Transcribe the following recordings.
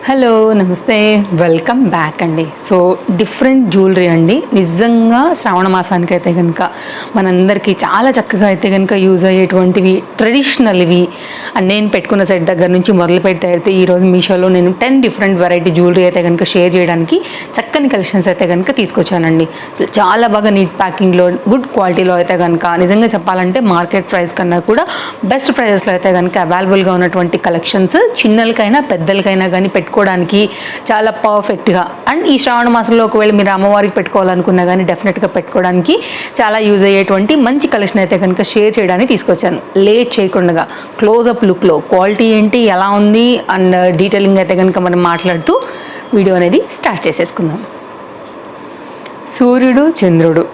Hello నమస్తే welcome back అండి. So different jewellery అండి. నిజంగా శ్రావణ మాసానికి అయితే కనుక మనందరికీ చాలా చక్కగా అయితే కనుక యూజ్ అయ్యేటువంటివి ట్రెడిషనల్ ఇవి. అండ్ నేను పెట్టుకున్న సెట్ దగ్గర నుంచి మొదలు పెడితే అయితే ఈరోజు మీషోలో నేను 10 డిఫరెంట్ వెరైటీ జ్యువెలరీ అయితే కనుక షేర్ చేయడానికి చక్కని కలెక్షన్స్ అయితే కనుక తీసుకొచ్చానండి. చాలా బాగా నీట్ ప్యాకింగ్లో గుడ్ క్వాలిటీలో అయితే కనుక నిజంగా చెప్పాలంటే మార్కెట్ ప్రైస్ కన్నా కూడా బెస్ట్ ప్రైజెస్లో అయితే కనుక అవైలబుల్గా ఉన్నటువంటి కలెక్షన్స్ చిన్నలకైనా పెద్దలకైనా కానీ పెట్టుకోవడానికి చాలా పర్ఫెక్ట్గా. అండ్ ఈ శ్రావణ మాసంలో ఒకవేళ మీరు అమ్మవారికి పెట్టుకోవాలనుకున్నా కానీ డెఫినెట్గా పెట్టుకోవడానికి చాలా యూజ్ అయ్యేటువంటి మంచి కలెక్షన్ అయితే కనుక షేర్ చేయడానికి తీసుకొచ్చాను. లేట్ చేయకుండా క్లోజప్ లుక్లో క్వాలిటీ ఏంటి ఎలా ఉంది అండ్ డీటెయిలింగ్ అయితే కనుక మనం మాట్లాడుతూ వీడియో అనేది స్టార్ట్ చేసేసుకుందాం. సూర్యుడు చంద్రుడు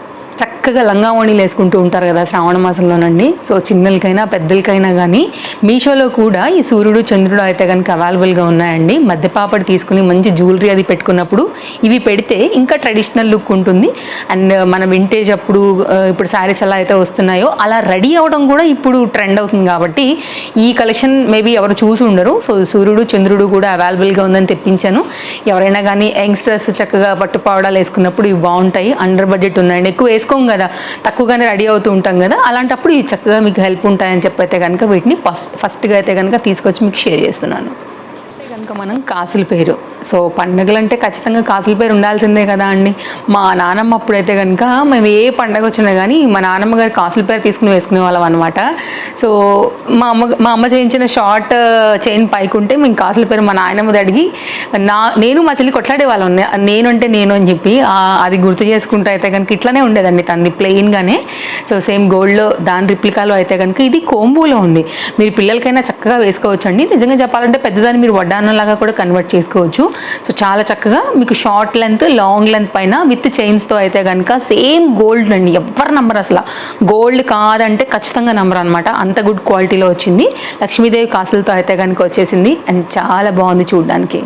చక్కగా లంగావణీలు వేసుకుంటూ ఉంటారు కదా శ్రావణ మాసంలోనండి. సో చిన్నలకైనా పెద్దలకైనా కానీ మీషోలో కూడా ఈ సూర్యుడు చంద్రుడు అయితే కనుక అవైలబుల్గా ఉన్నాయండి. మధ్యపాపడి తీసుకుని మంచి జ్యువెలరీ అది పెట్టుకున్నప్పుడు ఇవి పెడితే ఇంకా ట్రెడిషనల్ లుక్ ఉంటుంది. అండ్ మన వింటేజ్ అప్పుడు ఇప్పుడు శారీస్ ఎలా అయితే వస్తున్నాయో అలా రెడీ అవ్వడం కూడా ఇప్పుడు ట్రెండ్ అవుతుంది కాబట్టి ఈ కలెక్షన్ మేబీ ఎవరు చూసి ఉండరు. సో సూర్యుడు చంద్రుడు కూడా అవైలబుల్గా ఉందని తెప్పించాను. ఎవరైనా కానీ యంగ్స్టర్స్ చక్కగా పట్టుపావడాలు వేసుకున్నప్పుడు ఇవి బాగుంటాయి. అండర్ బడ్జెట్ ఉన్నాయండి, ఎక్కువ వేసుకోం కదా, తక్కువగానే రెడీ అవుతూ ఉంటాం కదా, అలాంటప్పుడు ఇవి చక్కగా మీకు హెల్ప్ ఉంటాయని చెప్పైతే కనుక వీటిని ఫస్ట్గా అయితే కనుక తీసుకొచ్చి మీకు షేర్ చేస్తున్నాను. కనుక మనం కాసుల పేరు, సో పండుగలు అంటే ఖచ్చితంగా కాసుల పేరు ఉండాల్సిందే కదా అండి. మా నానమ్మ అప్పుడైతే కనుక మేము ఏ పండగ వచ్చినా కానీ మా నానమ్మ గారు కాసుల పేరు తీసుకుని వేసుకునే వాళ్ళం అనమాట. సో మా అమ్మ చేయించిన షార్ట్ చైన్ పైకుంటే మేము కాసుల పేరు మా నాయనమ్మది అడిగి నేను మా చెల్లి కొట్లాడే వాళ్ళం, నేను అంటే నేను అని చెప్పి. అది గుర్తు చేసుకుంటూ అయితే కనుక ఇట్లానే ఉండేదండి తనది ప్లెయిన్గానే. సో సేమ్ గోల్డ్లో దాని రిప్లికాలో అయితే కనుక ఇది కోంబోలో ఉంది. మీరు పిల్లలకైనా చక్కగా వేసుకోవచ్చు అండి. నిజంగా చెప్పాలంటే పెద్దదాన్ని మీరు వడ్డానంలాగా కూడా కన్వర్ట్ చేసుకోవచ్చు. సో చాలా చక్కగా మీకు షార్ట్ లెంత్ లాంగ్ లెంత్ పైన విత్ చైన్స్తో అయితే కనుక సేమ్ గోల్డ్ అండి. ఎవరి నంబర్ అసలు గోల్డ్ కాదంటే ఖచ్చితంగా నంబర్ అనమాట. అంత గుడ్ క్వాలిటీలో వచ్చింది. లక్ష్మీదేవి కాసులతో అయితే కనుక వచ్చేసింది అండ్ చాలా బాగుంది చూడడానికి.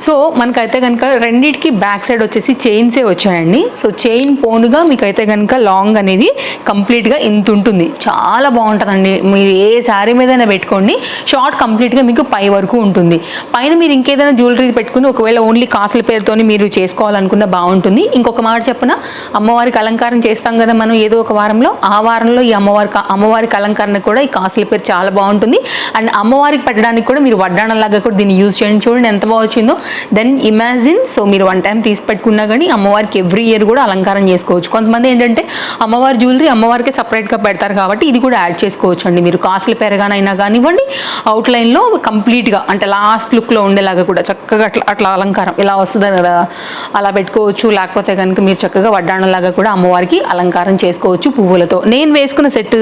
సో మనకైతే కనుక రెండింటికి బ్యాక్ సైడ్ వచ్చేసి చైన్సే వచ్చాయండి. సో చైన్ పోనుగా మీకైతే కనుక లాంగ్ అనేది కంప్లీట్గా ఇంత ఉంటుంది. చాలా బాగుంటుందండి. మీరు ఏ శారీ మీదైనా పెట్టుకోండి, షార్ట్ కంప్లీట్గా మీకు పై వరకు ఉంటుంది. పైన మీరు ఇంకేదైనా జ్యువెలరీ పెట్టుకుని ఒకవేళ ఓన్లీ కాసుల పేరుతో మీరు చేసుకోవాలనుకున్న బాగుంటుంది. ఇంకొక మాట చెప్పిన అమ్మవారికి అలంకారం చేస్తాం కదా మనం ఏదో ఒక వారంలో, ఆ వారంలో ఈ అమ్మవారికి అలంకరణ కూడా ఈ కాసుల పేరు చాలా బాగుంటుంది. అండ్ అమ్మవారికి పెట్టడానికి కూడా మీరు వడ్డాణంలాగా కూడా దీన్ని యూజ్ చేయండి. చూడండి ఎంత బాగా వచ్చిందో. దెన్ ఇమాజిన్, సో మీరు వన్ టైం తీసి పెట్టుకున్నా కానీ అమ్మవారికి ఎవ్రీ ఇయర్ కూడా అలంకారం చేసుకోవచ్చు. కొంతమంది ఏంటంటే అమ్మవారి జ్యువెలరీ అమ్మవారికి సపరేట్గా పెడతారు కాబట్టి ఇది కూడా యాడ్ చేసుకోవచ్చు అండి. మీరు కాసులు పెరగానైనా కానివ్వండి, అవుట్లైన్లో కంప్లీట్గా అంటే లాస్ట్ లుక్లో ఉండేలాగా కూడా చక్కగా అట్లా అలంకారం ఇలా వస్తుంది కదా, అలా పెట్టుకోవచ్చు. లేకపోతే కనుక మీరు చక్కగా వడ్డాణంలాగా కూడా అమ్మవారికి అలంకారం చేసుకోవచ్చు పువ్వులతో. నేను వేసుకున్న సెట్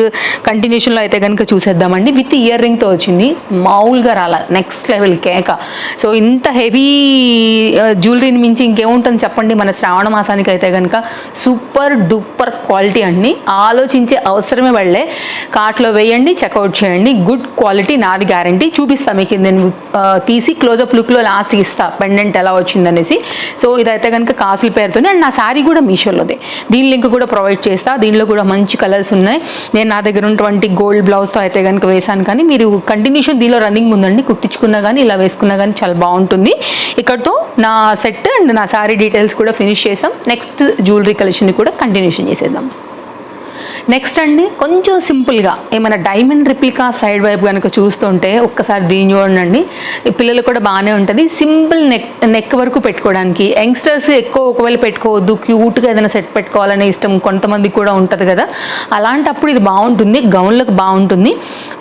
కంటిన్యూషన్లో అయితే కనుక చూసేద్దామండి. విత్ ఇయర్ రింగ్తో వచ్చింది. మామూలుగా రాల, నెక్స్ట్ లెవెల్ కేక. సో ఇంత హెవీ జ్యువెలరీని మించి ఇంకేముంటుంది చెప్పండి మన శ్రావణ మాసానికి అయితే కనుక. సూపర్ డూపర్ క్వాలిటీ అండి. ఆలోచించే అవసరమే పడలే. కార్ట్లో వేయండి, చెక్అవుట్ చేయండి. గుడ్ క్వాలిటీ, నాది గ్యారంటీ. చూపిస్తా మీకు నేను తీసి క్లోజప్ లుక్లో లాస్ట్కి ఇస్తా పెండెంట్ ఎలా వచ్చిందనేసి. సో ఇదైతే కనుక కాసుల పేరుతోనే. అండ్ నా శారీ కూడా మీషోలోదే, దీని లింక్ కూడా ప్రొవైడ్ చేస్తా. దీనిలో కూడా మంచి కలర్స్ ఉన్నాయి. నేను నా దగ్గర ఉన్నటువంటి గోల్డ్ బ్లౌజ్తో అయితే కనుక వేసాను. కానీ మీరు కంటిన్యూషన్ దీనిలో రన్నింగ్ ఉందండి, కుట్టించుకున్నా కానీ ఇలా వేసుకున్నా కానీ చాలా బాగుంటుంది. ఇక్కడతో నా సెట్ అండ్ నా శారీ డీటెయిల్స్ కూడా ఫినిష్ చేసాం. నెక్స్ట్ జ్యువెలరీ కలెక్షన్ని కూడా కంటిన్యూషన్ చేసేద్దాం. నెక్స్ట్ అండి కొంచెం సింపుల్గా ఏమైనా డైమండ్ రిప్లికా సైడ్ వైపు కనుక చూస్తుంటే ఒక్కసారి దీని చూడండి. పిల్లలు కూడా బాగానే ఉంటుంది. సింపుల్ నెక్ వరకు పెట్టుకోవడానికి. యంగ్స్టర్స్ ఎక్కువ ఒకవేళ పెట్టుకోవద్దు, క్యూట్గా ఏదైనా సెట్ పెట్టుకోవాలనే ఇష్టం కొంతమంది కూడా ఉంటుంది కదా, అలాంటప్పుడు ఇది బాగుంటుంది. గౌన్లకు బాగుంటుంది.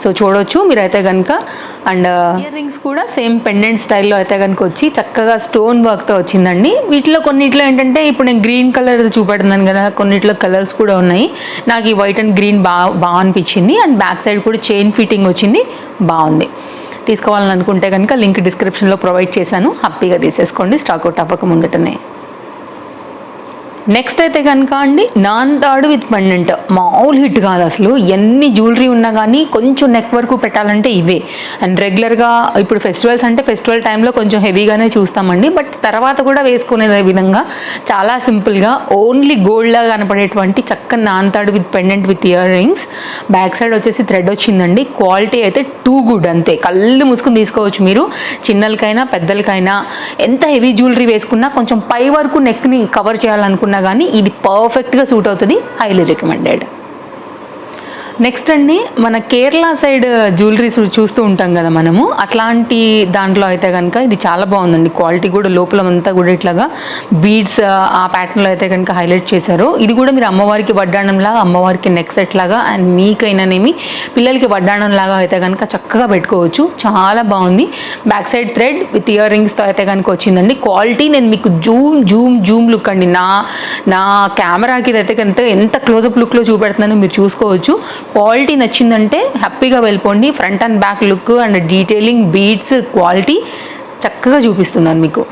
సో చూడవచ్చు మీరైతే కనుక. అండ్ ఇయర్ రింగ్స్ కూడా సేమ్ పెండెంట్ స్టైల్లో అయితే కనుక వచ్చి చక్కగా స్టోన్ వర్క్తో వచ్చిందండి. వీటిలో కొన్నిట్లో ఏంటంటే ఇప్పుడు నేను గ్రీన్ కలర్ చూపెడుతున్నాను కదా, కొన్నిట్లో కలర్స్ కూడా ఉన్నాయి. నాకు ఈ వైట్ అండ్ గ్రీన్ బాగా అనిపించింది. అండ్ బ్యాక్ సైడ్ కూడా చైన్ ఫిట్టింగ్ వచ్చింది, బాగుంది. తీసుకోవాలని అనుకుంటే కనుక లింక్ డిస్క్రిప్షన్లో ప్రొవైడ్ చేశాను, హ్యాపీగా తీసేసుకోండి స్టాక్ అవుట్ అవ్వక ముందటనే. నెక్స్ట్ అయితే కనుక అండి నాన్ తాడు విత్ పెండెంట్ మామూలు హిట్ కాదు అసలు. ఎన్ని జ్యువెలరీ ఉన్నా కానీ కొంచెం నెక్ వరకు పెట్టాలంటే ఇవే. అండ్ రెగ్యులర్గా ఇప్పుడు ఫెస్టివల్స్ అంటే ఫెస్టివల్ టైంలో కొంచెం హెవీగానే చూస్తామండి, బట్ తర్వాత కూడా వేసుకునే విధంగా చాలా సింపుల్గా ఓన్లీ గోల్డ్లా కనపడేటువంటి చక్కని నాన్ తాడు with pendant with ear rings. Back side వచ్చేసి థ్రెడ్ వచ్చిందండి. క్వాలిటీ అయితే టూ గుడ్, అంతే కళ్ళు మూసుకుని తీసుకోవచ్చు మీరు. చిన్నలకైనా పెద్దలకైనా ఎంత హెవీ జ్యువెలరీ వేసుకున్నా కొంచెం పై వరకు నెక్ని కవర్ చేయాలనుకున్నా కానీ ఇది పర్ఫెక్ట్గా సూట్ అవుతుంది. Highly recommended. నెక్స్ట్ అండి మన కేరళ సైడ్ జ్యువెలరీస్ చూస్తూ ఉంటాం కదా మనము, అట్లాంటి దాంట్లో అయితే కనుక ఇది చాలా బాగుందండి. క్వాలిటీ కూడా లోపల అంతా కూడా ఇట్లాగా బీడ్స్ ఆ ప్యాటర్న్లో అయితే కనుక హైలైట్ చేశారు. ఇది కూడా మీరు అమ్మవారికి వడ్డాణంలాగా, అమ్మవారికి నెక్ సెట్ లాగా, అండ్ మీకైనానేమి పిల్లలకి వడ్డాణం లాగా అయితే కనుక చక్కగా పెట్టుకోవచ్చు. చాలా బాగుంది. Back side thread with ear రింగ్స్తో అయితే కనుక వచ్చిందండి. క్వాలిటీ నేను మీకు జూమ్ లుక్ అండి, నా కెమెరాకి ఇదైతే కనుక ఎంత క్లోజప్ లుక్లో చూపెడుతున్నానో మీరు చూసుకోవచ్చు. క్వాలిటీ నచ్చిందంటే హ్యాపీగా వెళ్ళిపోండి. Front and back look and detailing beads quality చక్కగా చూపిస్తున్నాను మీకు.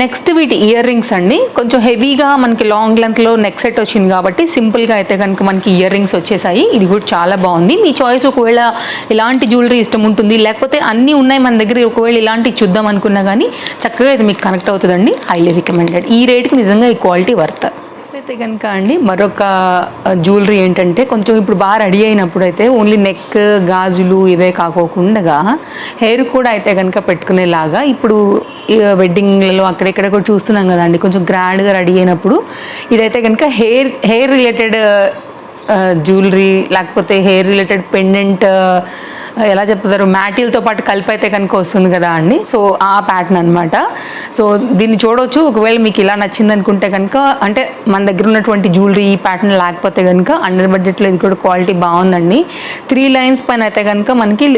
నెక్స్ట్ వీటి ఇయర్ రింగ్స్ అండి. కొంచెం హెవీగా మనకి లాంగ్ లెంత్లో నెక్ సెట్ వచ్చింది కాబట్టి సింపుల్గా అయితే కనుక మనకి ఇయర్ రింగ్స్ వచ్చేసాయి. ఇది కూడా చాలా బాగుంది. మీ చాయిస్, ఒకవేళ ఇలాంటి జ్యువెలరీ ఇష్టం ఉంటుంది, లేకపోతే అన్నీ ఉన్నాయి మన దగ్గర, ఒకవేళ ఇలాంటివి చూద్దాం అనుకున్నా కానీ చక్కగా ఇది మీకు కనెక్ట్ అవుతుందండి. Highly recommended. ఈ రేట్కి నిజంగా ఈ క్వాలిటీ వర్త్. అయితే కనుక అండి మరొక జ్యువెలరీ ఏంటంటే, కొంచెం ఇప్పుడు బాగా రెడీ అయినప్పుడు అయితే ఓన్లీ నెక్ గాజులు ఇవే కాకోకుండా హెయిర్ కూడా అయితే కనుక పెట్టుకునేలాగా ఇప్పుడు వెడ్డింగ్లలో అక్కడెక్కడ కూడా చూస్తున్నాం కదండి, కొంచెం గ్రాండ్గా రెడీ అయినప్పుడు ఇదైతే కనుక హెయిర్ రిలేటెడ్ జ్యువెలరీ, లేకపోతే హెయిర్ రిలేటెడ్ పెండెంట్, ఎలా చెప్తారు, మ్యాటీలతో పాటు కలిపి అయితే కనుక వస్తుంది కదా అండి. సో ఆ ప్యాటర్న్ అనమాట. సో దీన్ని చూడవచ్చు. ఒకవేళ మీకు ఇలా నచ్చింది అనుకుంటే కనుక, అంటే మన దగ్గర ఉన్నటువంటి జ్యువెలరీ ఈ ప్యాటర్న్ లేకపోతే కనుక అండర్ బడ్జెట్లో ఇది కూడా క్వాలిటీ బాగుందండి. 3 లైన్స్ పైన అయితే కనుక మనకి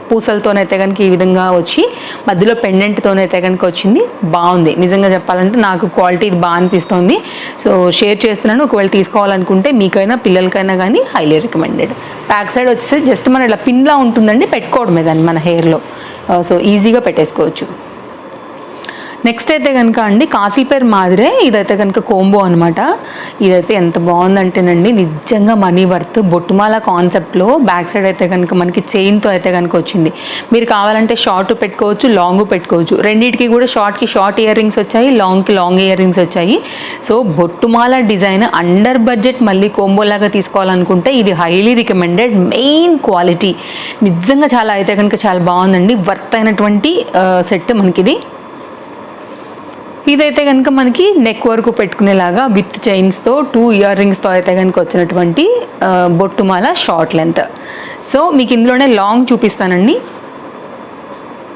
పూసలతోనైతే కనుక ఈ విధంగా వచ్చి మధ్యలో పెండెంట్తోనైతే కనుక వచ్చింది. బాగుంది నిజంగా చెప్పాలంటే, నాకు క్వాలిటీ ఇది బాగా అనిపిస్తుంది. సో షేర్ చేస్తున్నాను. ఒకవేళ తీసుకోవాలనుకుంటే మీకైనా పిల్లలకైనా కానీ హైలీ రికమెండెడ్. బ్యాక్ సైడ్ వచ్చేసి జస్ట్ మన ఇలా పిన్లా ఉంటుందండి, పెట్టుకోవడమే దాన్ని మన హెయిర్లో. సో ఈజీగా పెట్టేసుకోవచ్చు. నెక్స్ట్ అయితే కనుక అండి కాశీపేర్ మాదిరే ఇదైతే కనుక కోంబో అనమాట. ఇదైతే ఎంత బాగుందంటేనండి నిజంగా మనీ వర్త్. బొట్టుమాల కాన్సెప్ట్లో బ్యాక్ సైడ్ అయితే కనుక మనకి చైన్తో అయితే కనుక వచ్చింది. మీరు కావాలంటే షార్ట్ పెట్టుకోవచ్చు, లాంగ్ పెట్టుకోవచ్చు. రెండింటికి కూడా షార్ట్కి షార్ట్ ఇయర్ రింగ్స్ వచ్చాయి, లాంగ్కి లాంగ్ ఇయర్ రింగ్స్ వచ్చాయి. సో బొట్టుమాల డిజైన్ అండర్ బడ్జెట్ మళ్ళీ కోంబో లాగా తీసుకోవాలనుకుంటే ఇది హైలీ రికమెండెడ్. మెయిన్ క్వాలిటీ నిజంగా చాలా అయితే కనుక చాలా బాగుందండి. వర్త్ అయినటువంటి సెట్ మనకిది. ఇదైతే కనుక మనకి నెక్ వరకు పెట్టుకునేలాగా విత్ చైన్స్తో 2 ఇయర్ రింగ్స్తో అయితే కనుక వచ్చినటువంటి బొట్టుమాల షార్ట్ లెంత్. సో మీకు ఇందులోనే లాంగ్ చూపిస్తానండి.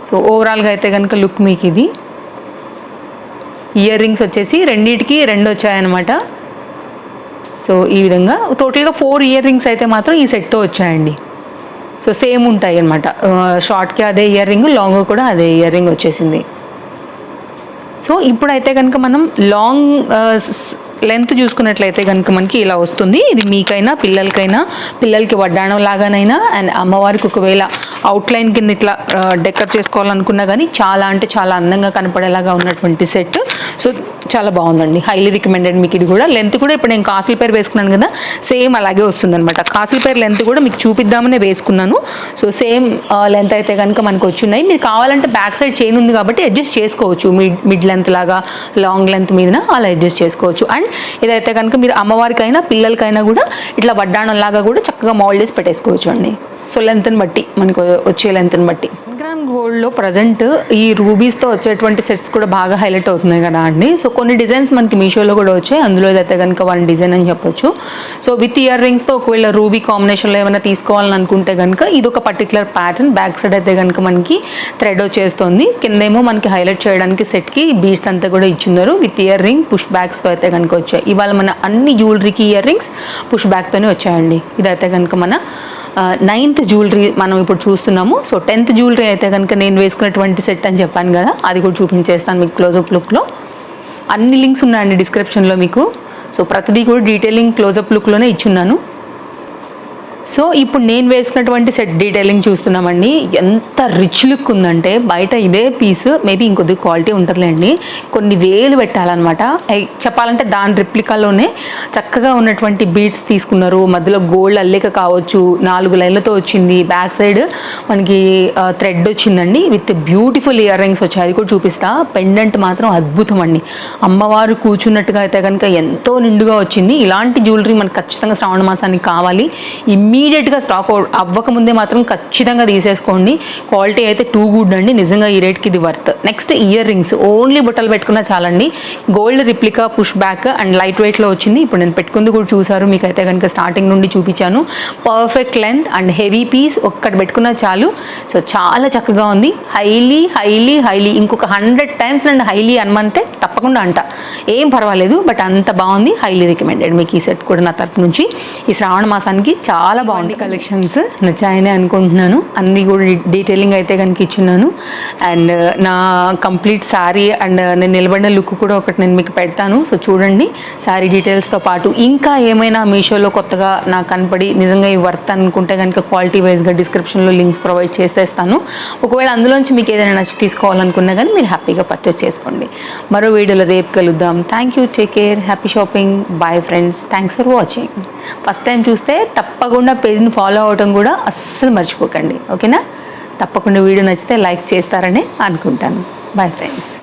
సో ఓవరాల్గా అయితే కనుక లుక్ మీకు ఇది. ఇయర్ రింగ్స్ వచ్చేసి రెండింటికి 2 వచ్చాయన్నమాట. సో ఈ విధంగా టోటల్గా 4 ఇయర్ రింగ్స్ అయితే మాత్రం ఈ సెట్తో వచ్చాయండి. సో సేమ్ ఉంటాయి అన్నమాట. షార్ట్కి అదే ఇయర్ రింగ్, లాంగ్ కూడా అదే ఇయర్ రింగ్ వచ్చేసింది. సో ఇప్పుడైతే కనుక మనం లాంగ్ లెంత్ చూసుకున్నట్లయితే కనుక మనకి ఇలా వస్తుంది. ఇది మీకైనా పిల్లలకి వడ్డాణం లాగానైనా, అండ్ అమ్మవారికి ఒకవేళ అవుట్లైన్ కింద ఇట్లా డెకర్ చేసుకోవాలనుకున్నా కానీ చాలా అంటే చాలా అందంగా కనపడేలాగా ఉన్నటువంటి సెట్. సో చాలా బాగుందండి. Highly recommended. మీకు ఇది కూడా లెంత్ కూడా ఇప్పుడు నేను కాసుల పేరు వేసుకున్నాను కదా, సేమ్ అలాగే వస్తుంది అనమాట. కాసుల పేరు లెంత్ కూడా మీకు చూపిద్దామనే వేసుకున్నాను. సో సేమ్ లెంత్ అయితే కనుక మనకు వచ్చున్నాయి. మీరు కావాలంటే బ్యాక్ సైడ్ చైన్ ఉంది కాబట్టి అడ్జస్ట్ చేసుకోవచ్చు. మిడ్ లెంత్ లాగా లాంగ్ లెంత్ మీద అలా అడ్జస్ట్ చేసుకోవచ్చు. అండ్ ఇదైతే కనుక మీరు అమ్మవారికైనా పిల్లలకైనా కూడా ఇట్లా వడ్డాణం లాగా కూడా చక్కగా మౌల్డ్ చేసి పెట్టేసుకోవచ్చు అండి. సో లెంత్ని బట్టి మనకు వచ్చే లెంత్ని బట్టి. గ్రామ్ గోల్డ్లో ప్రజెంట్ ఈ రూబీస్తో వచ్చేటువంటి సెట్స్ కూడా బాగా హైలైట్ అవుతున్నాయి కదా అండి. సో కొన్ని డిజైన్స్ మనకి మీషోలో కూడా వచ్చాయి. అందులో ఇదైతే కనుక 1 డిజైన్ అని చెప్పొచ్చు. సో విత్ ఇయర్ రింగ్స్తో ఒకవేళ రూబీ కాంబినేషన్లో ఏమైనా తీసుకోవాలని అనుకుంటే కనుక ఇది ఒక పర్టికులర్ ప్యాటర్న్. బ్యాక్ సైడ్ అయితే కనుక మనకి థ్రెడ్ వచ్చేస్తుంది. కిందేమో మనకి హైలైట్ చేయడానికి సెట్కి బీడ్స్ అంతా కూడా ఇచ్చిన్నారు. విత్ ఇయర్ రింగ్ పుష్ బ్యాగ్స్తో అయితే కనుక వచ్చాయి. ఇవాళ మన అన్ని జ్యువెలరీకి ఇయర్ రింగ్స్ పుష్ బ్యాగ్తోనే వచ్చాయండి. ఇదైతే కనుక మన 9th జ్యువెలరీ మనం ఇప్పుడు చూస్తున్నాము. సో 10th జ్యువెలరీ అయితే కనుక నేను వేసుకున్నటువంటి సెట్ అని చెప్పాను కదా, అది కూడా చూపించేస్తాను మీకు క్లోజప్ లుక్లో. అన్ని లింక్స్ ఉన్నాయండి డిస్క్రిప్షన్లో మీకు. సో ప్రతిదీ కూడా డీటెయిలింగ్ క్లోజప్ లుక్లోనే ఇచ్చున్నాను. సో ఇప్పుడు నేను వేసుకున్నటువంటి సెట్ డీటెయిలింగ్ చూస్తున్నామండి. ఎంత రిచ్ లుక్ ఉందంటే బయట ఇదే పీస్ మేబీ ఇంకొద్ది క్వాలిటీ ఉంటుందిలేండి, కొన్ని వేలు పెట్టాలన్నమాట. చెప్పాలంటే దాని రిప్లికాలోనే చక్కగా ఉన్నటువంటి బీడ్స్ తీసుకున్నారు, మధ్యలో గోల్డ్ అల్లిక కావచ్చు, 4 లైన్లతో వచ్చింది, బ్యాక్ సైడ్ మనకి థ్రెడ్ వచ్చిందండి, విత్ బ్యూటిఫుల్ ఇయర్ రింగ్స్ వచ్చాయి, అది కూడా చూపిస్తా. పెండెంట్ మాత్రం అద్భుతం అండి, అమ్మవారు కూర్చున్నట్టుగా అయితే కనుక ఎంతో నిండుగా వచ్చింది. ఇలాంటి జ్యువెలరీ మనకు ఖచ్చితంగా శ్రావణ మాసానికి కావాలి. ఇమ్మీడియట్గా స్టాక్ అవ్వకముందే మాత్రం ఖచ్చితంగా తీసేసుకోండి. క్వాలిటీ అయితే టూ గుడ్ అండి, నిజంగా ఈ రేట్కి ఇది worth. Next ear rings, only బుట్టలు పెట్టుకున్నా చాలండి. Gold replica push back and light వెయిట్లో వచ్చింది. ఇప్పుడు నేను పెట్టుకుంది కూడా చూసారు, మీకు అయితే కనుక స్టార్టింగ్ నుండి చూపించాను. Perfect length and heavy piece, ఒక్కటి పెట్టుకున్నా చాలు. సో చాలా చక్కగా ఉంది. హైలీ హైలీ హైలీ, ఇంకొక 100 టైమ్స్ అండ్ హైలీ అనమంటే తప్పకుండా అంట, ఏం పర్వాలేదు, బట్ అంత బాగుంది. హైలీ రికమెండెడ్ మీకు ఈ సెట్ కూడా నా తరఫు నుంచి. ఈ శ్రావణ మాసానికి చాలా బాగుంది. కలెక్షన్స్ నచ్చాయని అనుకుంటున్నాను. అన్నీ కూడా డీటెయిలింగ్ అయితే కనుక ఇచ్చున్నాను. అండ్ నా కంప్లీట్ శారీ అండ్ నేను నిలబడిన లుక్ కూడా ఒకటి నేను మీకు పెడతాను. సో చూడండి, శారీ డీటెయిల్స్తో పాటు ఇంకా ఏమైనా మీషోలో కొత్తగా నాకు కనపడి నిజంగా ఈ వర్త్ అనుకుంటే కనుక క్వాలిటీ వైజ్గా డిస్క్రిప్షన్లో లింక్స్ ప్రొవైడ్ చేసేస్తాను. ఒకవేళ అందులోంచి మీకు ఏదైనా నచ్చి తీసుకోవాలనుకున్నా కానీ మీరు హ్యాపీగా పర్చేస్ చేసుకోండి. మరో వీడియోలో రేపు కలుద్దాం. Thank you, take care, happy shopping, bye friends, thanks for watching. First time చూస్తే తప్పకుండా పేజ్ని ఫాలో అవ్వడం కూడా అస్సలు మర్చిపోకండి, ఓకేనా? తప్పకుండా వీడియో నచ్చితే లైక్ చేస్తారని అనుకుంటాను. Bye friends.